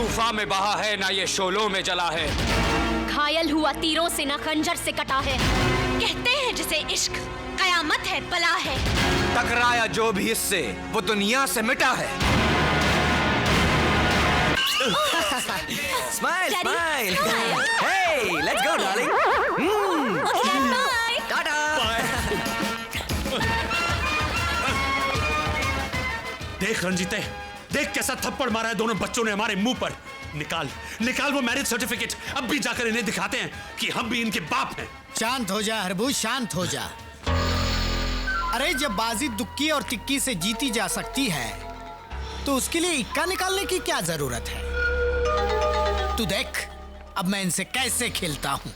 तूफान में बहा है ना ये शोलों में जला है। घायल हुआ तीरों से ना खंजर से कटा है। कहते हैं जिसे इश्क कयामत है बला है। टकराया जो भी इससे वो दुनिया से मिटा है। Smile smile. Hey let's go darling. Bye. टाटा। देख रंजीते, देख कैसा थप्पड़ मारा है दोनों बच्चों ने हमारे मुंह पर। निकाल वो मैरिज सर्टिफिकेट। अब भी जाकर इन्हें दिखाते हैं कि हम भी इनके बाप हैं। शांत हो जा हरबू, शांत हो जा। अरे जब बाजी दुक्की और तिक्की से जीती जा सकती है तो उसके लिए इक्का निकालने की क्या जरूरत है। तू देख अब मैं इनसे कैसे खेलता हूं।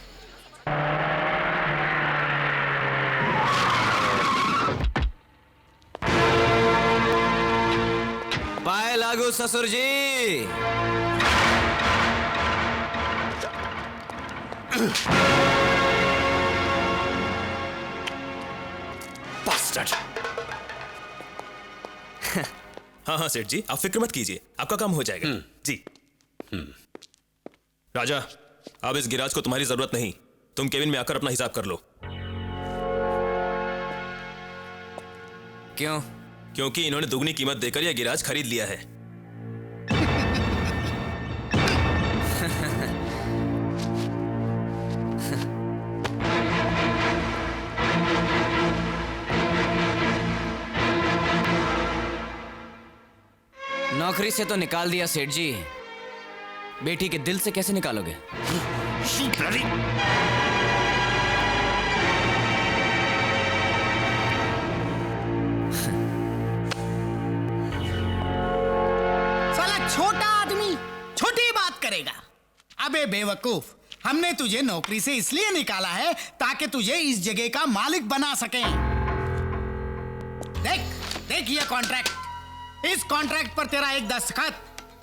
पाए लागू ससुर जी। Bastard. हाँ सेठ जी, आप फिक्र मत कीजिए, आपका काम हो जाएगा। जी। राजा, अब इस गिराज को तुम्हारी जरूरत नहीं। तुम केबिन में आकर अपना हिसाब कर लो। क्यों? क्योंकि इन्होंने दुगनी कीमत देकर यह गिराज खरीद लिया है। नौकरी से तो निकाल दिया सेठ जी, बेटी के दिल से कैसे निकालोगे? साला छोटा आदमी छोटी बात करेगा। अबे बेवकूफ, हमने तुझे नौकरी से इसलिए निकाला है ताकि तुझे इस जगह का मालिक बना सकें। देख ये कॉन्ट्रैक्ट। इस कॉन्ट्रैक्ट पर तेरा एक दस्तखत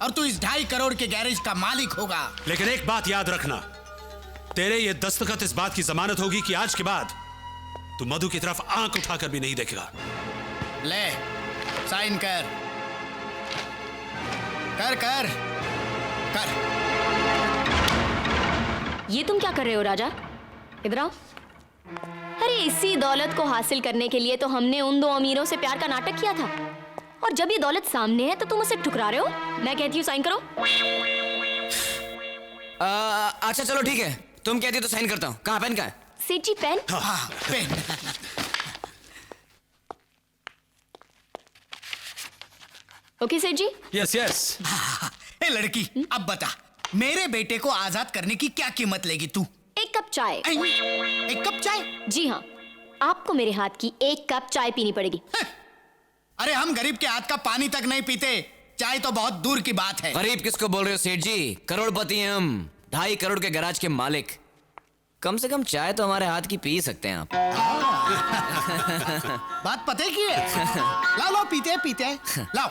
और तू इस 2.5 करोड़ के गैरेज का मालिक होगा। लेकिन एक बात याद रखना, तेरे ये दस्तखत इस बात की जमानत होगी कि आज के बाद तू मधु की तरफ आंख उठाकर भी नहीं देखेगा। ले साइन कर कर कर कर। ये तुम क्या कर रहे हो राजा? इधर आओ। अरे इसी दौलत को हासिल करने के लिए तो हमने उन 2 अमीरों से प्यार का नाटक किया था, और जब ये दौलत सामने है तो तुम उसे ठुकरा रहे हो। मैं कहती हूँ साइन करो। अच्छा चलो ठीक है, तुम कहती हो तो साइन करता हूँ। कहाँ पेन? कहाँ है? सेठ जी पेन। हाँ पेन। ओके सेठ जी। Yes yes. ए लड़की, अब बता मेरे बेटे को आजाद करने की क्या कीमत लेगी तू? 1 कप चाय। 1 कप चाय? जी हाँ, आपको मेरे हाथ की 1 कप चाय पीनी पड़ेगी। अरे हम गरीब के हाथ का पानी तक नहीं पीते, चाय तो बहुत दूर की बात है। गरीब किसको बोल रहे हो सेठ जी? करोड़पति हैं हम, 2.5 करोड़ के गैराज के मालिक। कम से कम चाय तो हमारे हाथ की पी सकते हैं आप। बात पते की है। लाओ लाओ पीते पीते लाओ।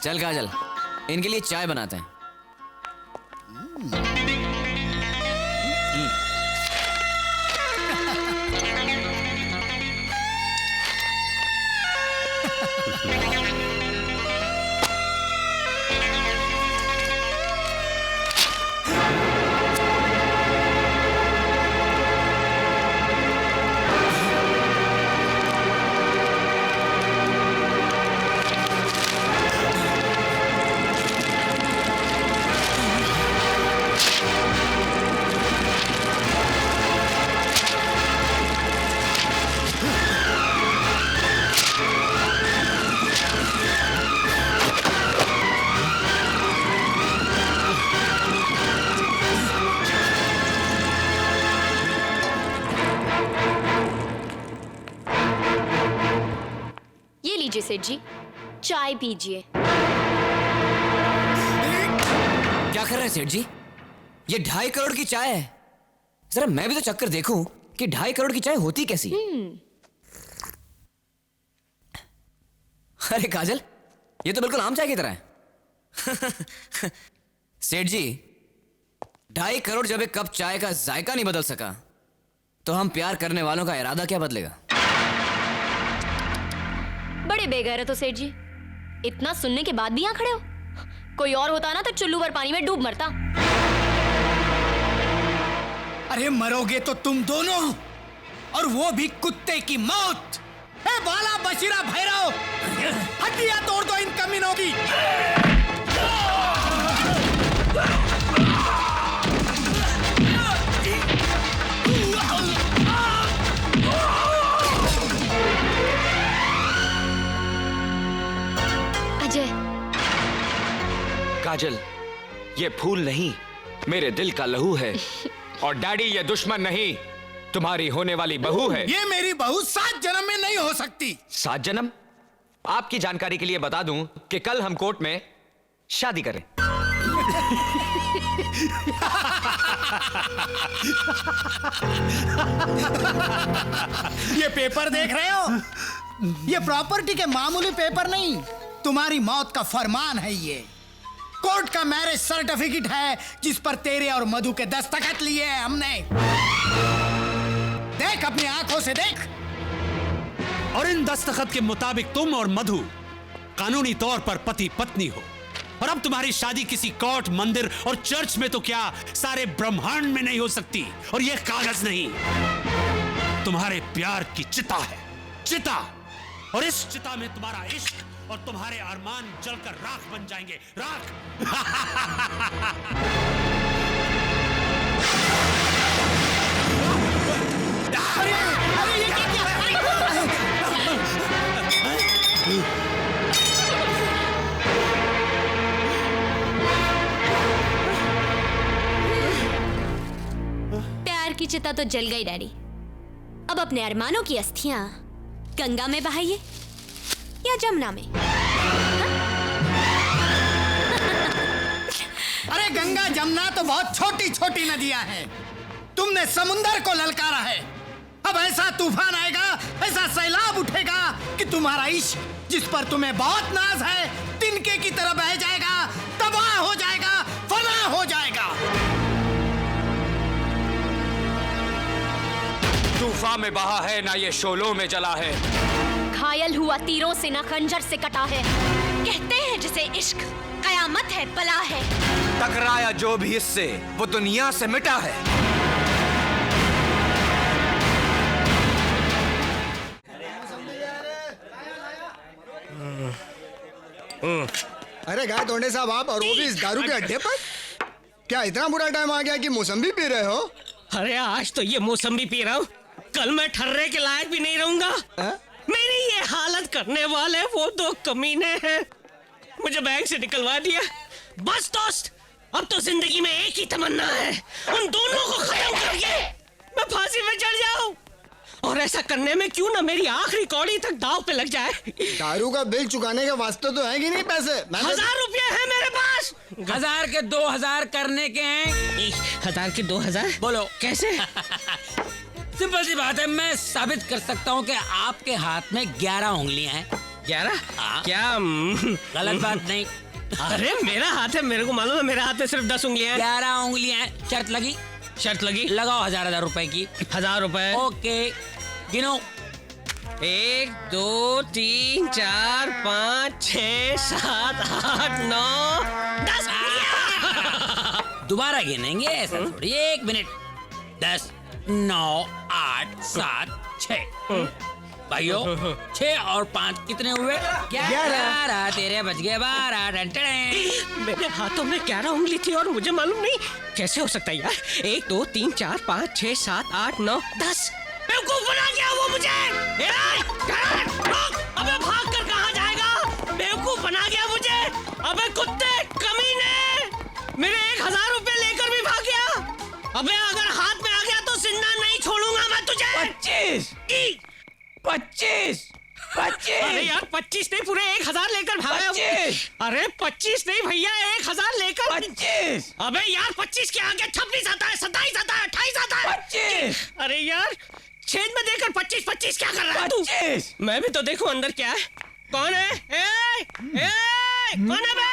चल काजल, इनके लिए चाय बनाते हैं। सेठ जी चाय पीजिए। क्या कर रहे हैं सेठ जी? ये 2.5 करोड़ की चाय है। जरा मैं भी तो चक्कर देखूं कि 2.5 करोड़ की चाय होती कैसी। अरे काजल, ये तो बिल्कुल आम चाय की तरह है। सेठ जी, 2.5 करोड़ जब एक कप चाय का जायका नहीं बदल सका, तो हम प्यार करने वालों का इरादा क्या बदलेगा? बड़े बेगैरत हो सेठ जी, इतना सुनने के बाद भी यहाँ खड़े हो। कोई और होता ना तो चुल्लू भर पानी में डूब मरता। अरे मरोगे तो तुम दोनों, और वो भी कुत्ते की मौत। ए बाला बशीरा भैरव, हड्डियां तोड़ दो इन कमीनों की। अजय, काजल, ये फूल नहीं, मेरे दिल का लहू है। और डैडी, ये दुश्मन नहीं, तुम्हारी होने वाली बहू है। ये मेरी बहू 7 जन्म में नहीं हो सकती। 7 जन्म? आपकी जानकारी के लिए बता दूं कि कल हम कोर्ट में शादी करें। ये पेपर देख रहे हो? ये प्रॉपर्टी के मामूली पेपर नहीं, तुम्हारी मौत का फरमान है। ये कोर्ट का मैरिज सर्टिफिकेट है जिस पर तेरे और मधु के दस्तखत लिए हैं हमने। देख, अपनी आंखों से देख। और इन दस्तखत के मुताबिक तुम और मधु कानूनी तौर पर पति पत्नी हो। और अब तुम्हारी शादी किसी कोर्ट, मंदिर और चर्च में तो क्या, सारे ब्रह्मांड में नहीं हो सकती। और यह कागज नहीं, तुम्हारे प्यार की चिता है, चिता। और इस चिता में तुम्हारा इश्क और तुम्हारे अरमान जलकर राख बन जाएंगे, राख। अरे ये क्या किया? प्यार की चिता तो जल गई डैडी। अब अपने अरमानों की अस्थियां गंगा में बहाइए या जमुना में। अरे गंगा जमुना तो बहुत छोटी छोटी नदियां हैं। तुमने समुंदर को ललकारा है। अब ऐसा तूफान आएगा, ऐसा सैलाब उठेगा कि तुम्हारा इश्क, जिस पर तुम्हें बहुत नाज है, तिनके की तरह बह जाएगा, तबाह हो जाएगा, फना हो जाएगा। तूफान में बहा है ना, ये शोलों में जला है। घायल हुआ तीरों से ना खंजर से कटा है। कहते हैं जिसे इश्क कयामत है, बला है। टकराया जो भी इससे, वो दुनिया से मिटा है। अरे गाय तोंडे साहब, आप और वो भी इस दारू के अड्डे पर? क्या इतना बुरा टाइम आ गया कि मौसम्बी पी रहे हो? अरे आज तो ये मौसम्बी पी रहा हूँ, कल मैं ठर्रे के लायक भी नहीं रहूंगा। मेरी ये हालत करने वाले वो 2 कमीने हैं, मुझे बैंक से निकलवा दिया। बस दोस्त, अब तो जिंदगी में एक ही तमन्ना है, उन दोनों को खत्म करके मैं फांसी में चढ़ जाऊं। और ऐसा करने में क्यों ना मेरी आखिरी कौड़ी तक दांव पे लग जाए। दारू का बिल चुकाने के वास्ते तो है कि नहीं पैसे? 1000 रुपये है मेरे पास। 1000 के 2000 करने के हैं। 1000 के 2000? बोलो कैसे? सिंपल सी बात है, मैं साबित कर सकता हूँ कि आपके हाथ में 11 उंगलियां हैं। 11? क्या गलत बात नहीं। अरे मेरा हाथ है, मेरे को मालूम है, मेरा हाथ में सिर्फ 10 उंगलियां हैं। 11 उंगलियां हैं। शर्त लगी? शर्त लगी। लगाओ 1000 रुपए की। 1000 रुपए। ओके, गिनो। 1 2 3 4 5 6 7 8 9 10। दोबारा गिनेंगे, ऐसा थोड़ी। 1 मिनट। 10 9 8 7 6। भाइयों, 6 और 5 कितने हुए? 11। तेरे बच गए 12। मेरे हाथों में 11 उंगली थी और मुझे मालूम नहीं। कैसे हो सकता है यार? 1 2 3 4 5 6 7 8 9 10। बेवकूफ बना गया वो मुझे। अबे भाग कर कहाँ जाएगा? बेवकूफ बना गया मुझे। अबे कुत्ते कमीने, मेरे 1000 रुपए लेकर भी भाग गया। अबे अगर हाथ में आ गया तो जिंदा नहीं छोड़ूंगा मैं तुझे। 25। 25। अरे यार 25 नहीं, पूरे 1000 लेकर भागा। 25। अरे 25 नहीं भैया, 1000 लेकर। 25। अबे यार 25 के आगे 26 आता है, 27 आता है, 28 आता है। 25। अरे यार छेद में देकर 25 क्या कर रहा है तू? 25। मैं भी तो देखूं अंदर क्या है। कौन है? कौन है बे?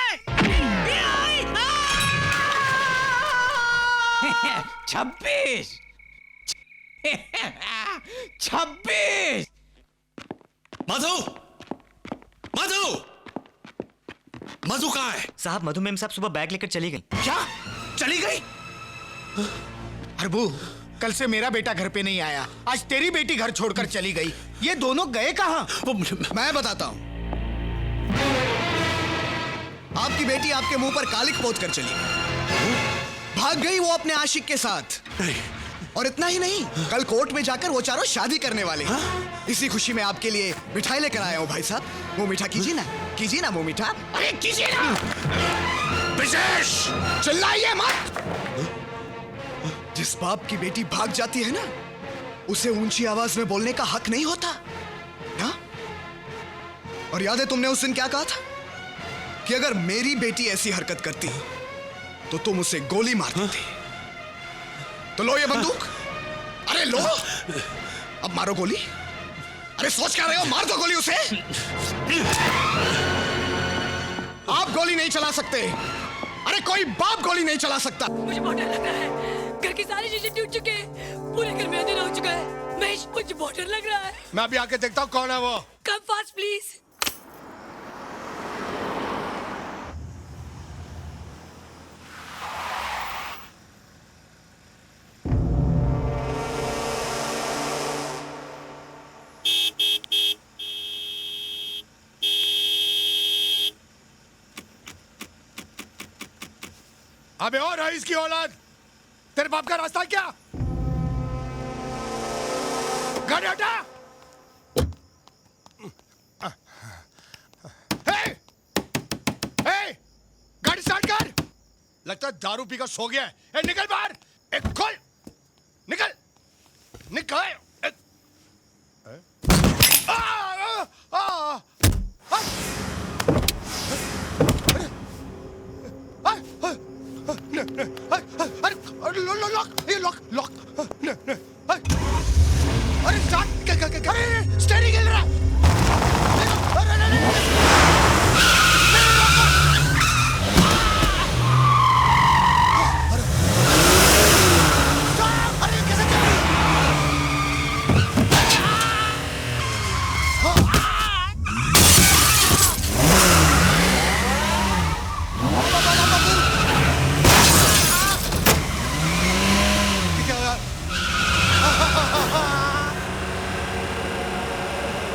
26। 26। मधु, मधु, मधु कहाँ है? साहब मधु मैम साहब सुबह बैग लेकर चली गई। क्या चली गई? हरबू, कल से मेरा बेटा घर पे नहीं आया, आज तेरी बेटी घर छोड़कर चली गई। ये दोनों गए कहाँ? मैं बताता हूं। आपकी बेटी आपके मुंह पर कालिक पोत कर चली गई, भाग गई वो अपने आशिक के साथ। और इतना ही नहीं, कल कोर्ट में जाकर वो चारों शादी करने वाले। इसी खुशी में आपके लिए मिठाई लेकर आया हूं भाई साहब। मुंह मीठा कीजिए ना मुंह मीठा। अरे कीजिए ना। विशेष चिल्लाइए मत। जिस बाप की बेटी भाग जाती है ना, उसे ऊंची आवाज में बोलने का हक नहीं होता ना? और याद है तुमने उस दिन क्या कहा था कि अगर मेरी बेटी ऐसी हरकत करती तो तुम उसे गोली मार देते। तो लो ये बंदूक। अरे लो, अब मारो गोली। अरे सोच क्या रहे हो, मार दो गोली उसे। आप गोली नहीं चला सकते। अरे कोई बाप गोली नहीं चला सकता। मुझे बहुत डर लग रहा है, घर की सारी चीजें टूट चुके हैं, पूरे घर में अंधेरा हो चुका है। महेश, मुझे बहुत डर लग रहा है। मैं अभी आके देखता हूँ कौन है वो। Come fast please. अबे और रईस की औलाद, तेरे बाप का रास्ता क्या? गाड़ी हटा। गाड़ी स्टार्ट कर। लगता है दारू पीकर सो गया है। ए, निकल बाहर। एक खोल, निकल निकल। लॉक। अरे स्टेयरिंग हिल रहा है।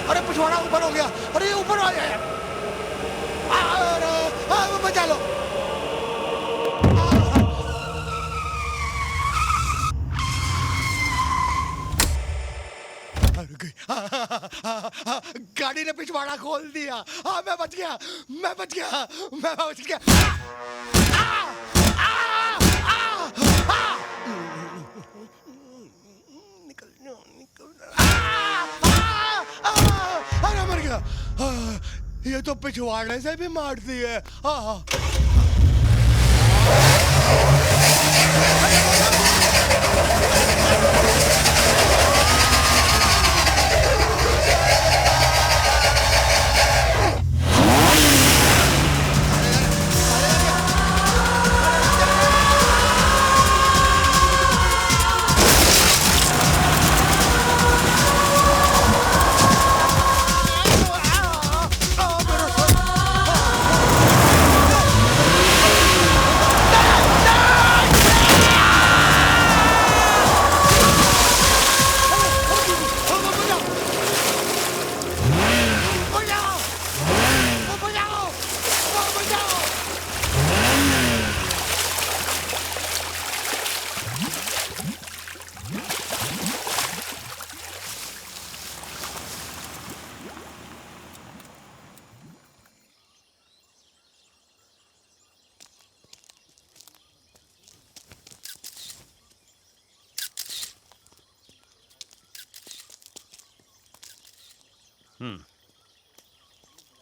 अरे पिछवाड़ा ऊपर हो गया। अरे ऊपर आ गया। बचा लो। गाड़ी ने पिछवाड़ा खोल दिया। हाँ, मैं बच गया। अरे मर गया। ये तो पिछवाड़े से भी मारती है।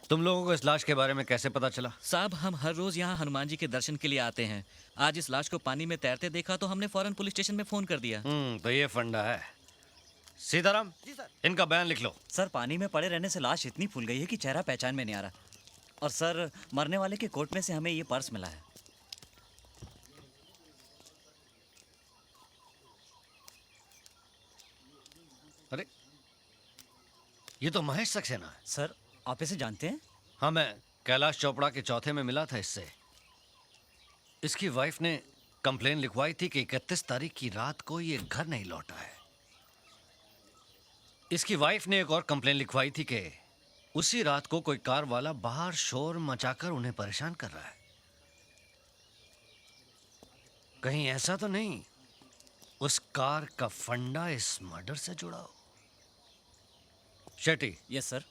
तुम लोगों को इस लाश के बारे में कैसे पता चला? साहब, हम हर रोज यहाँ हनुमान जी के दर्शन के लिए आते हैं। आज इस लाश को पानी में तैरते देखा तो हमने फौरन पुलिस स्टेशन में फोन कर दिया। तो ये फंडा है। सीताराम जी सर, इनका बयान लिख लो। सर, पानी में पड़े रहने से लाश इतनी फूल गई है कि चेहरा पहचान में नहीं आ रहा। और सर, मरने वाले के कोट में से हमें ये पर्स मिला है। अरे, ये तो महेश सक्सेना है। सर, आप इसे जानते हैं? हाँ, मैं कैलाश चोपड़ा के चौथे में मिला था इससे। इसकी वाइफ ने कंप्लेन लिखवाई थी कि 31 तारीख की रात को ये घर नहीं लौटा है। इसकी वाइफ ने एक और कंप्लेन लिखवाई थी कि उसी रात को कोई कार वाला बाहर शोर मचाकर उन्हें परेशान कर रहा है। कहीं ऐसा तो नहीं उस कार का फंडा इस मर्डर से जुड़ा हो? Shetty. Yes sir.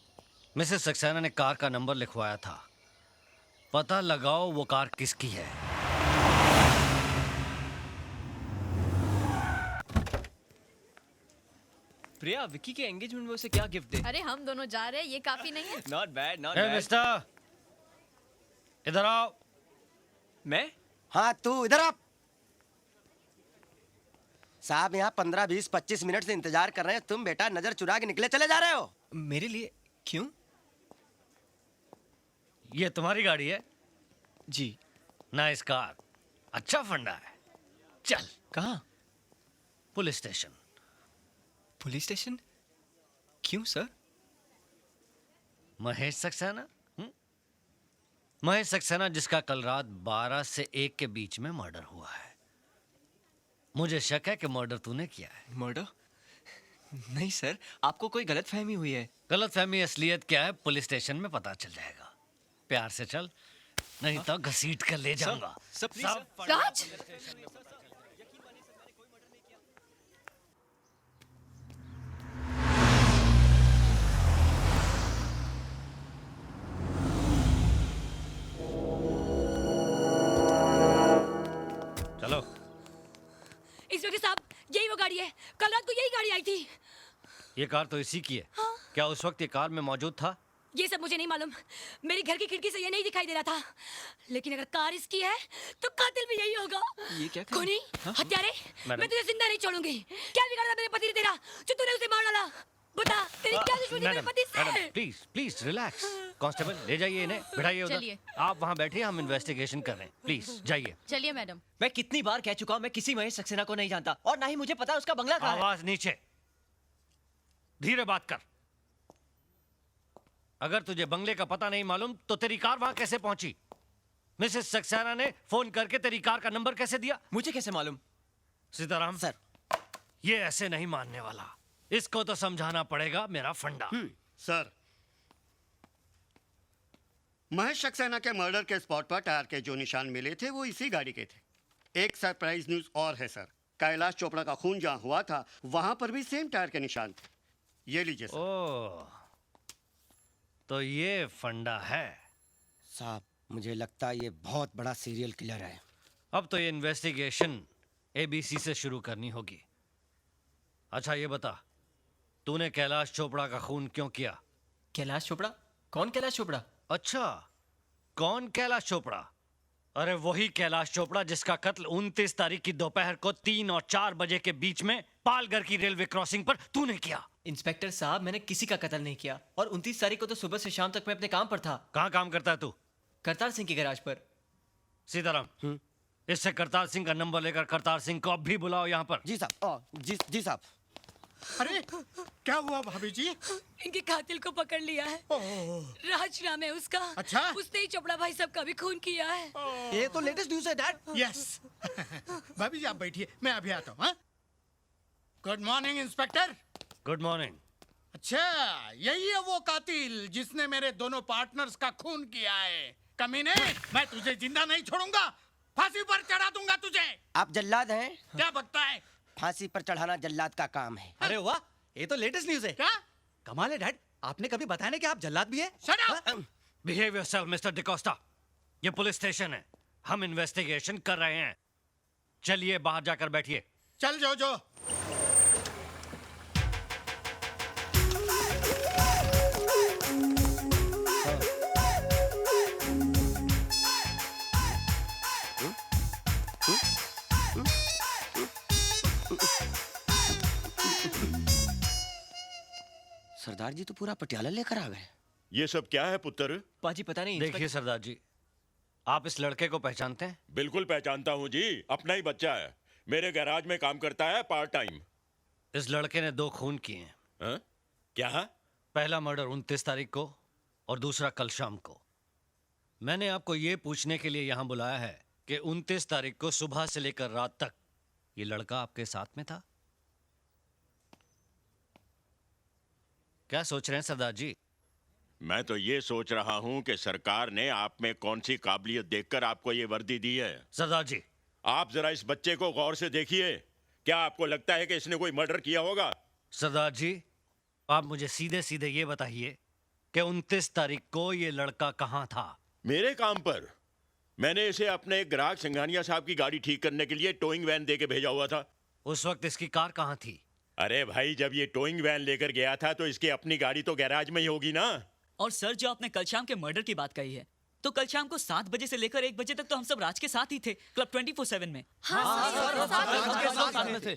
Mrs Saxena ने कार का नंबर लिखवाया था, पता लगाओ वो कार किसकी है। प्रिया, विक्की के एंगेजमेंट में उसे क्या गिफ्ट दे? अरे हम दोनों जा रहे हैं, ये काफी नहीं है? Not bad, not a bad. Mister, इधर आओ। मैं? हाँ तू इधर आ। साहब यहाँ 15, 20, 25 मिनट से इंतजार कर रहे हैं, तुम बेटा नजर चुरा के निकले चले जा रहे हो। मेरे लिए? क्यों? ये तुम्हारी गाड़ी है? जी। नाइस कार, अच्छा फंडा है। चल। कहाँ? Police station. Police station? क्यों सर? महेश सक्सेना? महेश सक्सेना जिसका कल रात 12 से 1 के बीच में मर्डर हुआ है। मुझे शक है कि मर्डर तूने किया है। मर्डर? नहीं सर, आपको कोई गलतफहमी हुई है। गलतफहमी असलियत क्या है पुलिस स्टेशन में पता चल जाएगा। प्यार से चल, नहीं तो घसीट कर ले जाऊंगा। राज! चलो। इंस्पेक्टर साहब, यही वो गाड़ी है, कल रात को यही गाड़ी आई थी। ये कार तो इसी की है। हाँ? क्या उस वक्त ये कार में मौजूद था? ये सब मुझे नहीं मालूम, मेरी घर की खिड़की से ये नहीं दिखाई दे रहा था, लेकिन अगर कार इसकी है तो कातिल भी यही होगा। ये क्या खूनी, हत्यारे, मैं तुझे जिंदा नहीं छोड़ूंगी। क्या बिगाड़ा मेरे पति ने तेरा जो तूने उसे मार डाला? बता, तेरी क्या दुश्मनी मेरे पति से? Please please relax. कांस्टेबल ले जाइए इन्हें, बिठाइए उधर। चलिए। आप वहाँ बैठिए, हम इन्वेस्टिगेशन कर रहे हैं। प्लीज जाइए। चलिए मैडम। मैं कितनी बार कह चुका हूँ मैं किसी महेश सक्सेना को नहीं जानता, और ना ही मुझे पता उसका बंगला कहाँ है। आवाज नीचे, धीरे बात कर। अगर तुझे बंगले का पता नहीं मालूम तो तेरी कार वहां कैसे पहुंची? मिसेस सक्सेना ने फोन करके तेरी कार का नंबर कैसे दिया? मुझे कैसे मालूम? सीताराम सर, ये ऐसे नहीं मानने वाला, इसको तो समझाना पड़ेगा मेरा फंडा। सर, महेश सक्सेना के मर्डर के स्पॉट पर टायर के जो निशान मिले थे वो इसी गाड़ी के थे। एक सरप्राइज न्यूज और है सर, कैलाश चोपड़ा का खून जहां हुआ था वहां पर भी सेम टायर के निशान थे। ये लीजिए सर। ओह, तो ये फंडा है। साहब मुझे लगता है ये बहुत बड़ा सीरियल किलर है। अब तो ये इन्वेस्टिगेशन ABC से शुरू करनी होगी। अच्छा ये बता, तूने कैलाश चोपड़ा का खून क्यों किया? कैलाश चोपड़ा? कौन कैलाश चोपड़ा? अच्छा, कौन कैलाश चोपड़ा? अरे वही कैलाश चोपड़ा जिसका कत्ल 29 तारीख की दोपहर को 3 और 4 बजे के बीच में पालघर की रेलवे क्रॉसिंग पर तूने किया। इंस्पेक्टर साहब, मैंने किसी का कत्ल नहीं किया, और 29 तारीख को तो सुबह से शाम तक मैं अपने काम पर था। कहाँ काम करता है तू? करतार सिंह के गैराज पर। सीताराम, इससे करतार सिंह का नंबर लेकर करतार सिंह को अब भी बुलाओ यहाँ पर। जी साहब। जी साहब। अरे क्या हुआ भाभी जी? इनके कातिल को पकड़ लिया है। राज नाम है उसका। अच्छा? उसने ही चोपड़ा भाई साहब का भी खून किया है। ये तो लेटेस्ट न्यूज़ है डैड। यस। भाभी जी आप बैठिए, मैं अभी आता हूँ। Good morning inspector. Good morning. अच्छा, यही है वो कातिल जिसने मेरे दोनों पार्टनर्स का खून किया है। कमीने, मैं तुझे जिंदा नहीं छोड़ूंगा, फांसी पर चढ़ा दूंगा तुझे। आप जल्लाद हैं? क्या बकता है? फांसी पर चढ़ाना जल्लाद का काम है। अरे वाह, ये तो लेटेस्ट न्यूज़ है। क्या कमाल है डैड, आपने कभी बताया नहीं कि आप जल्लाद भी है? Shut up. Behave yourself mister D'Costa. ये पुलिस स्टेशन है, हम इन्वेस्टिगेशन कर रहे हैं। चलिए बाहर जाकर बैठिए। चल जो। सरदार जी तो पूरा पटियाला लेकर आ गए। ये सब क्या है पुत्र? पाजी पता नहीं। देखिए सरदार जी, आप इस लड़के को पहचानते हैं? बिल्कुल पहचानता हूँ जी, अपना ही बच्चा है, मेरे गैराज में काम करता है पार्ट टाइम। इस लड़के ने 2 खून किए हैं। क्या? पहला मर्डर 29 तारीख को और दूसरा कल शाम को। मैंने आपको ये पूछने के लिए यहाँ बुलाया है कि 29 तारीख को सुबह से लेकर रात तक ये लड़का आपके साथ में था। क्या सोच रहे हैं सरदार जी? मैं तो ये सोच रहा हूँ कि सरकार ने आप में कौन सी काबिलियत देखकर आपको ये वर्दी दी है। सरदार जी, आप जरा इस बच्चे को गौर से देखिए। क्या आपको लगता है कि इसने कोई मर्डर किया होगा? सरदार जी, आप मुझे सीधे सीधे ये बताइए कि 29 तारीख को ये लड़का कहाँ था? मेरे काम पर। मैंने इसे अपने ग्राहक सिंघानिया साहब की गाड़ी ठीक करने के लिए टोइंग वैन दे के भेजा हुआ था। उस वक्त इसकी कार कहाँ थी? अरे भाई, जब ये टोइंग वैन लेकर गया था तो इसकी अपनी गाड़ी तो गैराज में ही होगी ना। और सर, जो आपने कल शाम के मर्डर की बात कही है, तो कल शाम को 7 बजे से लेकर 1 बजे तक तो हम सब राज के साथ ही थे, क्लब 24/7 में। साथ में थे।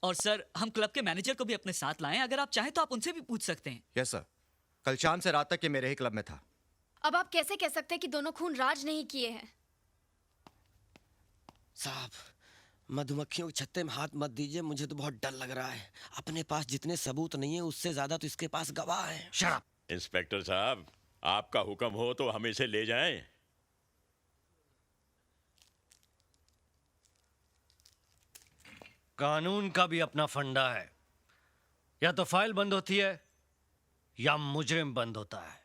और सर, हम क्लब के मैनेजर को भी अपने साथ लाएं, अगर आप चाहें तो आप उनसे भी पूछ सकते हैं। यस सर, कल शाम से रात तक ये मेरे ही क्लब में था। अब आप कैसे कह सकते हैं कि दोनों खून राज नहीं किए हैं? साहब, मधुमक्खियों के छत्ते में हाथ मत दीजिए, मुझे तो बहुत डर लग रहा है। अपने पास जितने सबूत नहीं है उससे ज्यादा तो इसके पास गवाह है। शराब। इंस्पेक्टर साहब, आपका हुक्म हो तो हम इसे ले जाएं। कानून का भी अपना फंडा है, या तो फाइल बंद होती है या मुजरिम बंद होता है।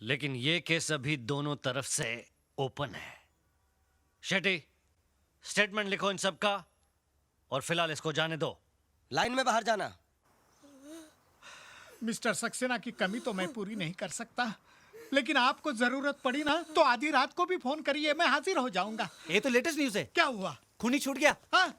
लेकिन ये केस अभी दोनों तरफ से ओपन है। शेट्टी, स्टेटमेंट लिखो इन सब का और फिलहाल इसको जाने दो। लाइन में बाहर जाना। मिस्टर सक्सेना की कमी तो मैं पूरी नहीं कर सकता, लेकिन आपको जरूरत पड़ी ना तो आधी रात को भी फोन करिए, मैं हाजिर हो जाऊंगा। ये तो लेटेस्ट न्यूज है। क्या हुआ? खूनी छूट गया। हाँ?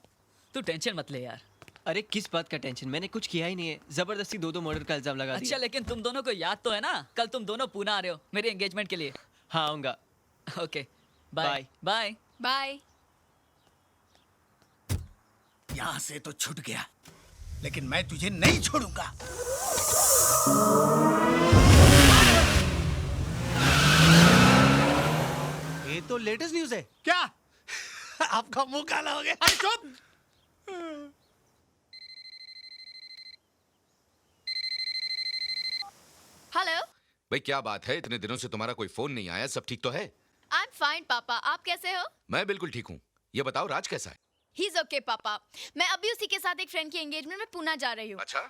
तू टेंशन मत ले यार। अरे किस बात का टेंशन? मैंने कुछ किया ही नहीं है। जबरदस्ती 2 मर्डर का इल्जाम लगा दिया। अच्छा, लेकिन तुम दोनों को याद तो है ना, कल तुम दोनों पुणे आ रहे हो मेरे एंगेजमेंट के लिए? हाँ, आऊंगा। Okay, bye bye bye. यहाँ से तो छूट गया, लेकिन मैं तुझे नहीं छोड़ूंगा। ये तो लेटेस्ट न्यूज है। क्या? आपका मुंह काला हो गया। अरे चुप। हेलो। भाई क्या बात है, इतने दिनों से तुम्हारा कोई फोन नहीं आया, सब ठीक तो है? आई एम फाइन पापा, आप कैसे हो? मैं बिल्कुल ठीक हूँ। ये बताओ राज कैसा है? ही इज ओके पापा। मैं अभी उसी के साथ एक फ्रेंड की एंगेजमेंट में पुणे जा रही हूँ। अच्छा।